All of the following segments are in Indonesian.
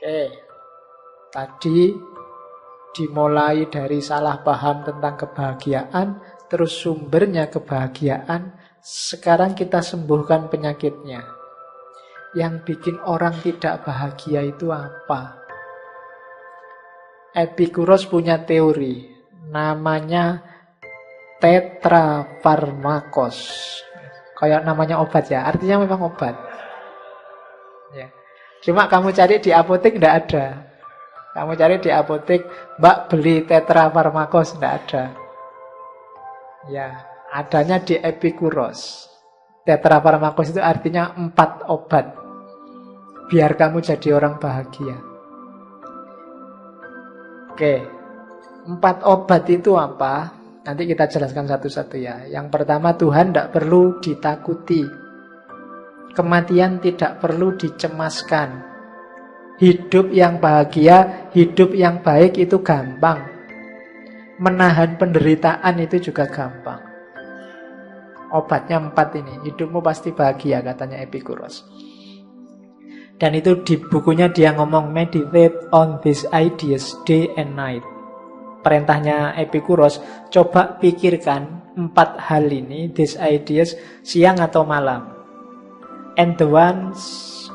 Oke, tadi dimulai dari salah paham tentang kebahagiaan, terus sumbernya kebahagiaan. Sekarang kita sembuhkan penyakitnya. Yang bikin orang tidak bahagia itu apa? Epikuros punya teori, namanya tetrafarmakos. Kayak namanya obat ya, artinya memang obat. Ya. Cuma kamu cari di apotek tidak ada. Kamu cari di apotek, Mbak beli tetrafarmakos, tidak ada. Ya, adanya di Epikuros. Tetrafarmakos itu artinya 4 obat. Biar kamu jadi orang bahagia. Oke, 4 obat itu apa? Nanti kita jelaskan satu-satu ya. Yang pertama, Tuhan tidak perlu ditakuti. Kematian tidak perlu dicemaskan. Hidup yang bahagia, hidup yang baik itu gampang. Menahan penderitaan itu juga gampang. Obatnya 4 ini. Hidupmu pasti bahagia, katanya Epikuros. Dan itu di bukunya dia ngomong, meditate on these ideas day and night. Perintahnya Epikuros, coba pikirkan 4 hal ini, these ideas, siang atau malam. And the ones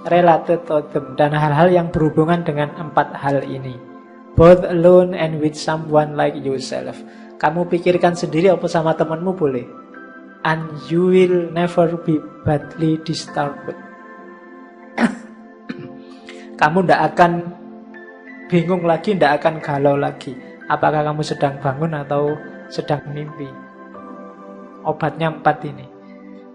related to them, dan hal-hal yang berhubungan dengan 4 hal ini. Both alone and with someone like yourself. Kamu pikirkan sendiri apa sama temanmu boleh. And you will never be badly disturbed. Kamu tidak akan bingung lagi, tidak akan galau lagi. Apakah kamu sedang bangun atau sedang mimpi. Obatnya 4 ini.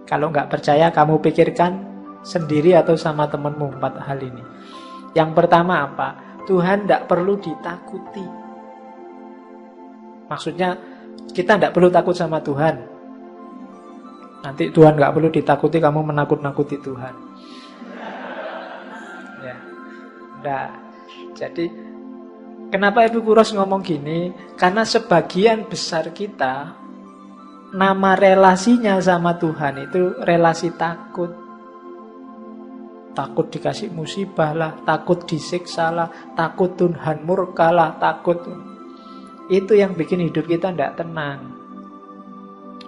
Kalau nggak percaya, kamu pikirkan sendiri atau sama temanmu 4 hal ini. Yang pertama apa? Tuhan tidak perlu ditakuti. Maksudnya kita tidak perlu takut sama Tuhan. Nanti Tuhan nggak perlu ditakuti, kamu menakut-nakuti Tuhan. Ya, enggak. Jadi kenapa Epikuros ngomong gini? Karena sebagian besar kita, nama relasinya sama Tuhan itu relasi takut. Takut dikasih musibah lah, takut disiksa lah, takut Tuhan murka lah, takut. Itu yang bikin hidup kita tidak tenang.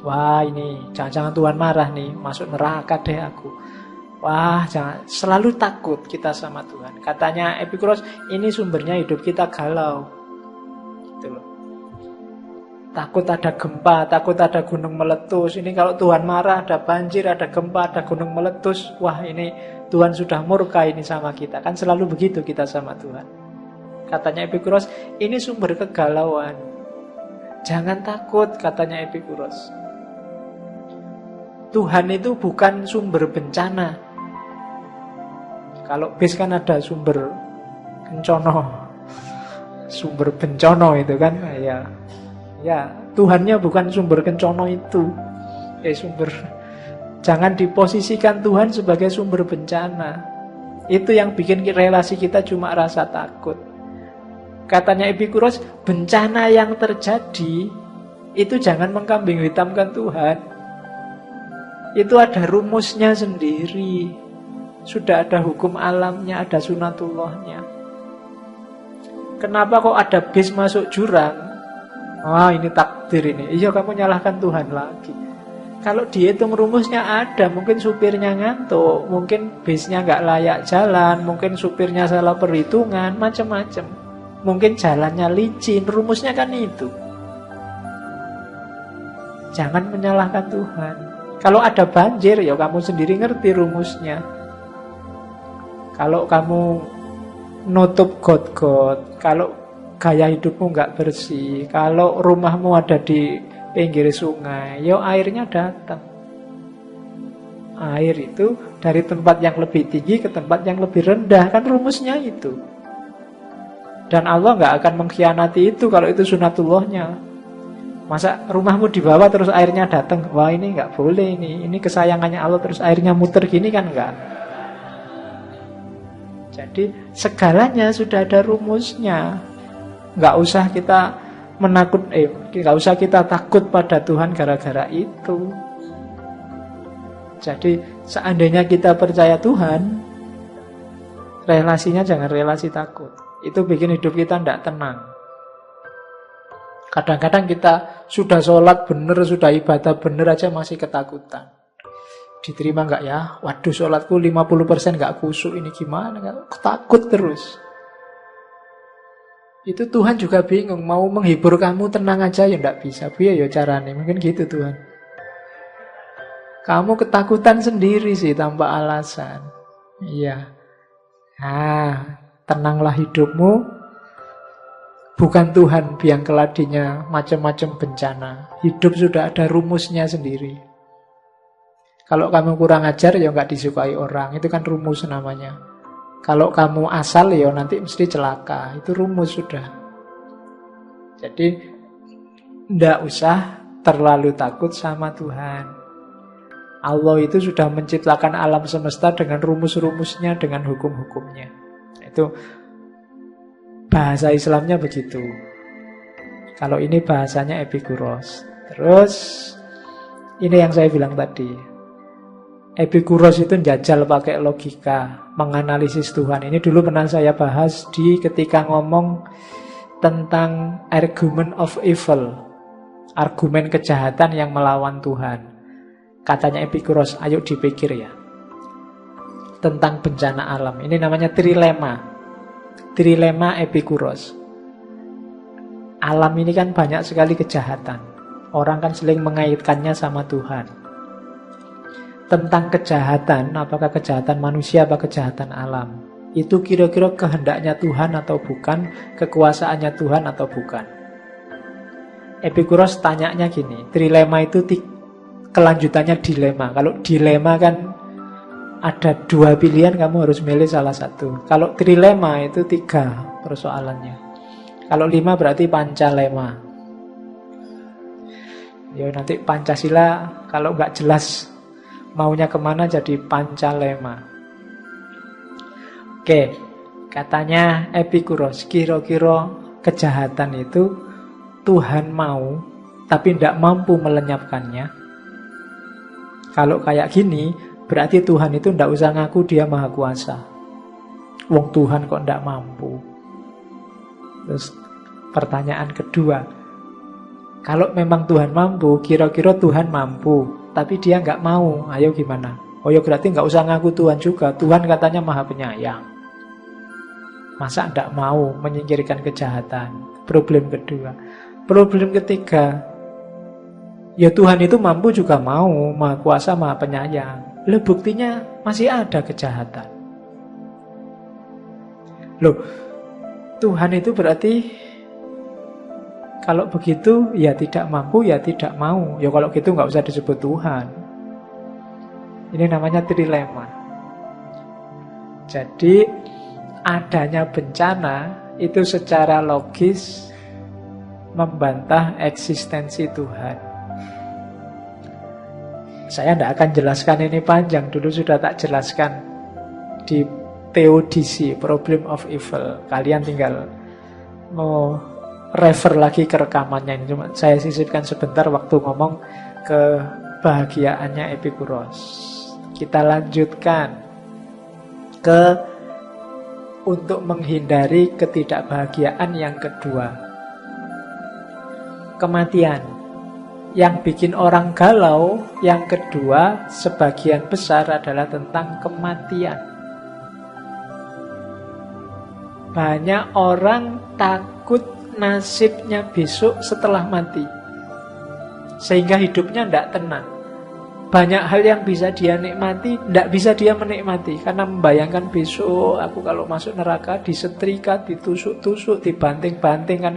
Wah ini, jangan-jangan Tuhan marah nih, masuk neraka deh aku. Wah jangan, selalu takut kita sama Tuhan. Katanya Epikuros, ini sumbernya hidup kita galau. Gitu loh. Takut ada gempa, takut ada gunung meletus. Ini kalau Tuhan marah, ada banjir, ada gempa, ada gunung meletus. Wah ini Tuhan sudah murka ini sama kita. Kan selalu begitu kita sama Tuhan. Katanya Epikuros, ini sumber kegalauan. Jangan takut, katanya Epikuros. Tuhan itu bukan sumber bencana. Kalau bis kan ada sumber kencono, sumber bencono itu kan. Ya, Tuhannya bukan sumber kencono itu. Jangan diposisikan Tuhan sebagai sumber bencana. Itu yang bikin relasi kita cuma rasa takut. Katanya Epikuros, bencana yang terjadi itu jangan mengkambing hitamkan Tuhan. Itu ada rumusnya sendiri. Sudah ada hukum alamnya, ada sunatullahnya. Kenapa kok ada bis masuk jurang? Wah ini takdir ini. Iya kamu nyalahkan Tuhan lagi. Kalau dihitung rumusnya ada, mungkin supirnya ngantuk, mungkin bisnya nggak layak jalan, mungkin supirnya salah perhitungan, macam-macam. Mungkin jalannya licin, rumusnya kan itu. Jangan menyalahkan Tuhan. Kalau ada banjir, ya kamu sendiri ngerti rumusnya. Kalau kamu nutup got-got, kalau gaya hidupmu nggak bersih, kalau rumahmu ada di pinggir sungai, ya airnya datang. Air itu dari tempat yang lebih tinggi ke tempat yang lebih rendah, kan rumusnya itu. Dan Allah nggak akan mengkhianati itu kalau itu sunatullahnya. Masa rumahmu di bawah terus airnya datang? Wah ini nggak boleh ini kesayangannya Allah terus airnya muter gini kan nggak. Jadi segalanya sudah ada rumusnya. Nggak usah kita nggak usah kita takut pada Tuhan gara-gara itu. Jadi seandainya kita percaya Tuhan, Relasinya jangan relasi takut. Itu bikin hidup kita tidak tenang. Kadang-kadang kita sudah sholat bener, sudah ibadah bener aja masih ketakutan. Diterima nggak ya? Waduh, sholatku 50% nggak khusyuk, ini gimana? Takut terus. Itu Tuhan juga bingung, mau menghibur kamu tenang aja ya nggak bisa. Biar ya caranya, mungkin gitu Tuhan. Kamu ketakutan sendiri sih tanpa alasan. Iya. Nah, tenanglah hidupmu. Bukan Tuhan biang keladinya macam-macam bencana. Hidup sudah ada rumusnya sendiri. Kalau kamu kurang ajar ya nggak disukai orang. Itu kan rumus namanya. Kalau kamu asal ya nanti mesti celaka. Itu rumus sudah. Jadi nggak usah terlalu takut sama Tuhan. Allah itu sudah menciptakan alam semesta dengan rumus-rumusnya, dengan hukum-hukumnya. Itu bahasa Islamnya begitu. Kalau ini bahasanya Epikuros. Terus ini yang saya bilang tadi. Epikuros itu jajal pakai logika, menganalisis Tuhan. Ini dulu pernah saya bahas ketika ngomong tentang argument of evil, argumen kejahatan yang melawan Tuhan. Katanya Epikuros, ayo dipikir ya, tentang bencana alam. Ini namanya trilema. Trilema Epikuros. Alam ini kan banyak sekali kejahatan. Orang kan sering mengaitkannya sama Tuhan. Tentang kejahatan, apakah kejahatan manusia atau kejahatan alam, itu kira-kira kehendaknya Tuhan atau bukan, kekuasaannya Tuhan atau bukan. Epikuros tanyanya gini, trilema itu kelanjutannya dilema. Kalau dilema kan ada dua pilihan, kamu harus milih salah satu. Kalau trilema itu 3 persoalannya. Kalau 5 berarti pancalema. Ya nanti Pancasila kalau nggak jelas maunya kemana jadi pancalema. Oke, katanya Epikuros, kira-kira kejahatan itu Tuhan mau tapi tidak mampu melenyapkannya. Kalau kayak gini, berarti Tuhan itu tidak usah ngaku dia maha kuasa. Wong Tuhan kok tidak mampu. Terus pertanyaan kedua, kalau memang Tuhan mampu, kira-kira Tuhan mampu, tapi dia nggak mau, ayo gimana? Oh ya berarti nggak usah ngaku Tuhan juga. Tuhan katanya maha penyayang. Masa tidak mau menyingkirkan kejahatan? Problem kedua. Problem ketiga, ya Tuhan itu mampu juga mau, maha kuasa, maha penyayang. Loh buktinya masih ada kejahatan. Loh, Tuhan itu berarti kalau begitu ya tidak mampu, ya tidak mau. Ya kalau gitu nggak usah disebut Tuhan. Ini namanya trilema. Jadi adanya bencana itu secara logis membantah eksistensi Tuhan. Saya tidak akan jelaskan ini panjang, dulu sudah tak jelaskan di Theodicy, Problem of Evil. Kalian tinggal mau refer lagi ke rekamannya ini. Cuma saya sisipkan sebentar waktu ngomong kebahagiaannya Epikuros. Kita lanjutkan untuk menghindari ketidakbahagiaan yang kedua. Kematian. Yang bikin orang galau, yang kedua, sebagian besar adalah tentang kematian. Banyak orang takut nasibnya besok setelah mati, sehingga hidupnya tidak tenang. Banyak hal yang bisa dia nikmati, tidak bisa dia menikmati, karena membayangkan besok aku kalau masuk neraka disetrika, ditusuk-tusuk, dibanting-banting kan.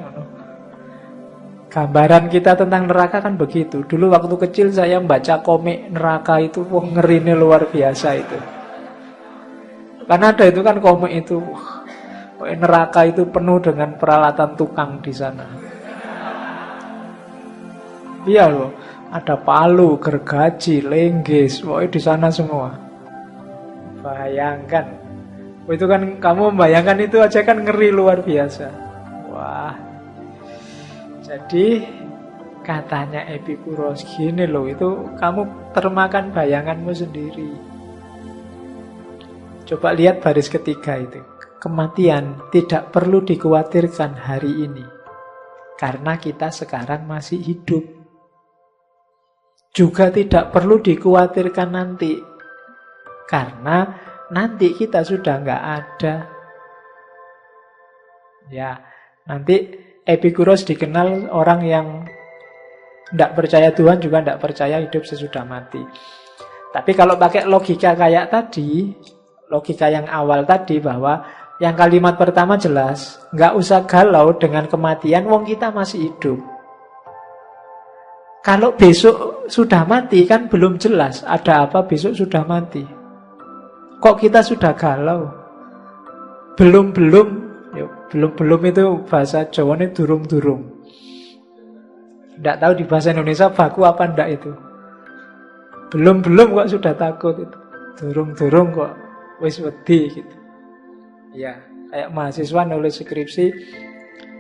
Gambaran kita tentang neraka kan begitu. Dulu waktu kecil saya membaca komik neraka itu, wah ngerinya luar biasa itu. Karena ada itu kan komik itu, neraka itu penuh dengan peralatan tukang di sana. Iya loh, ada palu, gergaji, lenggis, pokoknya di sana semua. Bayangkan, itu kan kamu membayangkan itu aja kan ngeri luar biasa. Wah. Jadi katanya Epikuros gini loh, itu kamu termakan bayanganmu sendiri. Coba lihat baris ketiga itu. Kematian tidak perlu dikhawatirkan hari ini. Karena kita sekarang masih hidup. Juga tidak perlu dikhawatirkan nanti. Karena nanti kita sudah nggak ada. Ya, nanti Epikuros dikenal orang yang tidak percaya Tuhan, juga tidak percaya hidup sesudah mati. Tapi kalau pakai logika kayak tadi, logika yang awal tadi, bahwa yang kalimat pertama jelas, nggak usah galau dengan kematian, wong kita masih hidup. Kalau besok sudah mati kan belum jelas ada apa besok sudah mati. Kok kita sudah galau? Belum itu bahasa Jawa ini durung-durung. Tidak tahu di bahasa Indonesia baku apa ndak itu. Belum kok sudah takut itu. Durung kok wis wedi gitu. Ya, kayak mahasiswa nulis skripsi,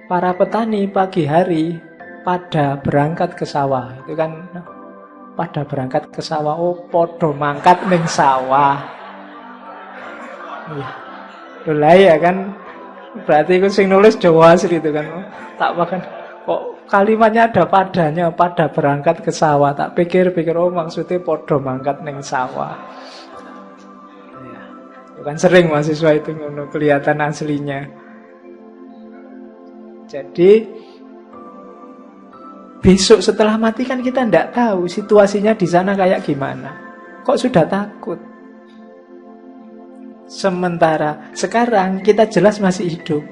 para petani pagi hari pada berangkat ke sawah. Itu kan pada berangkat ke sawah, oh podo mangkat ning sawah. Lah ya kan, berarti aku sing nulis Jawa asli itu kan. Tak makan kok kalimatnya ada padanya, pada berangkat ke sawah. Tak pikir oh maksudnya podo mangkat ning sawah. Ya, kan sering mahasiswa itu ngono kelihatan aslinya. Jadi besok setelah mati kan kita tidak tahu situasinya di sana kayak gimana. Kok sudah takut? Sementara sekarang kita jelas masih hidup.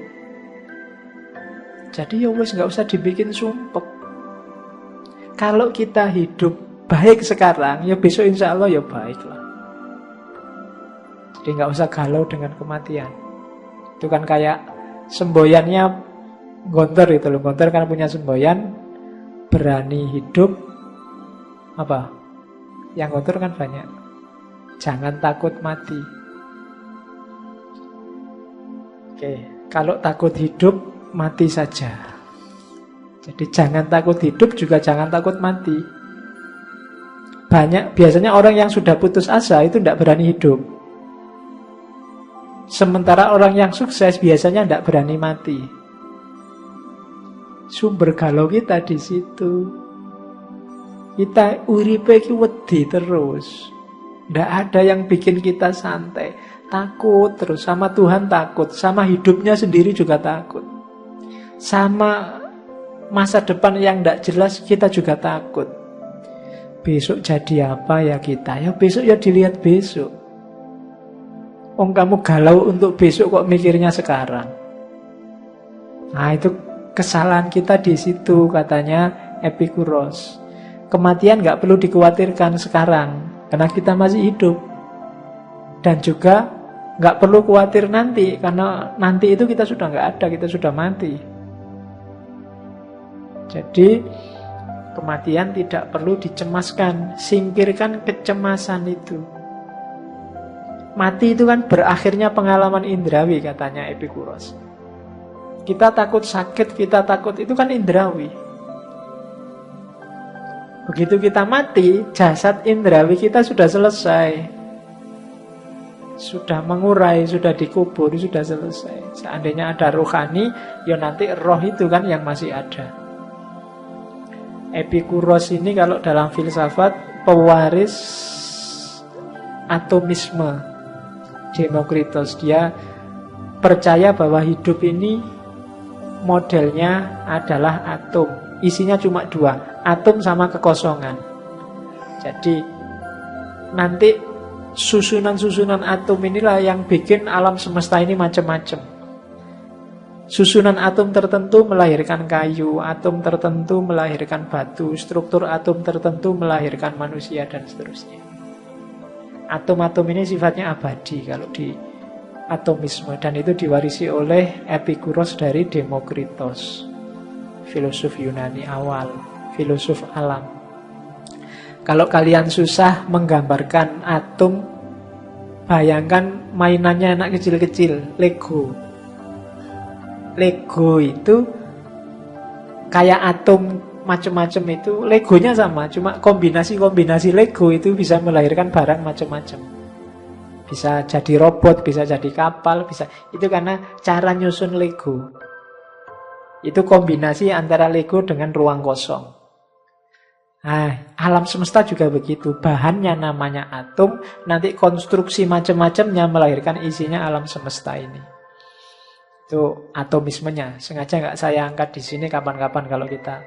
Jadi ya wis nggak usah dibikin sumpek. Kalau kita hidup baik sekarang, ya besok insya Allah ya baik lah. Jadi nggak usah galau dengan kematian. Itu kan kayak semboyannya Gontor itu loh. Gontor kan punya semboyan, berani hidup apa? Yang Gontor kan banyak. Jangan takut mati. Oke, kalau takut hidup, mati saja. Jadi jangan takut hidup, juga jangan takut mati. Biasanya orang yang sudah putus asa itu tidak berani hidup. Sementara orang yang sukses biasanya tidak berani mati. Sumber galau kita di situ. Kita uripe ki wedi terus. Tidak ada yang bikin kita santai. Takut terus, sama Tuhan takut, sama hidupnya sendiri juga takut. Sama masa depan yang tidak jelas kita juga takut. Besok jadi apa ya kita? Ya besok ya dilihat besok. Kamu galau untuk besok kok mikirnya sekarang. Nah itu kesalahan kita di situ, katanya Epikuros. Kematian nggak perlu dikhawatirkan sekarang karena kita masih hidup. Dan juga nggak perlu khawatir nanti, karena nanti itu kita sudah nggak ada, kita sudah mati. Jadi kematian tidak perlu dicemaskan, singkirkan kecemasan itu. Mati itu kan berakhirnya pengalaman indrawi, katanya Epikuros. Kita takut sakit, kita takut, itu kan indrawi. Begitu kita mati, jasad indrawi kita sudah selesai. Sudah mengurai, sudah dikubur, sudah selesai. Seandainya ada rohani, ya nanti roh itu kan yang masih ada. Epikuros ini kalau dalam filsafat pewaris atomisme Demokritos. Dia percaya bahwa hidup ini modelnya adalah atom. Isinya cuma dua, atom sama kekosongan. Jadi nanti susunan-susunan atom inilah yang bikin alam semesta ini macam-macam. Susunan atom tertentu melahirkan kayu, atom tertentu melahirkan batu, struktur atom tertentu melahirkan manusia, dan seterusnya. Atom-atom ini sifatnya abadi kalau di atomisme, dan itu diwarisi oleh Epikuros dari Demokritos, filosof Yunani awal, filosof alam. Kalau kalian susah menggambarkan atom, bayangkan mainannya anak kecil-kecil, Lego. Lego itu kayak atom macam-macam itu, Legonya sama, cuma kombinasi-kombinasi Lego itu bisa melahirkan barang macam-macam. Bisa jadi robot, bisa jadi kapal, bisa. Itu karena cara nyusun Lego. Itu kombinasi antara Lego dengan ruang kosong. Nah, alam semesta juga begitu. Bahannya namanya atom, nanti konstruksi macam-macamnya melahirkan isinya alam semesta ini. Itu atomismenya. Sengaja nggak saya angkat di sini kapan-kapan kalau kita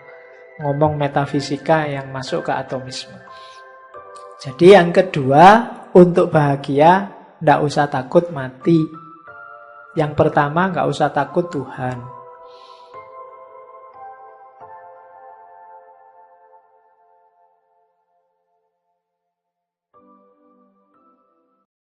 ngomong metafisika yang masuk ke atomisme. Jadi yang kedua, untuk bahagia nggak usah takut mati. Yang pertama nggak usah takut Tuhan.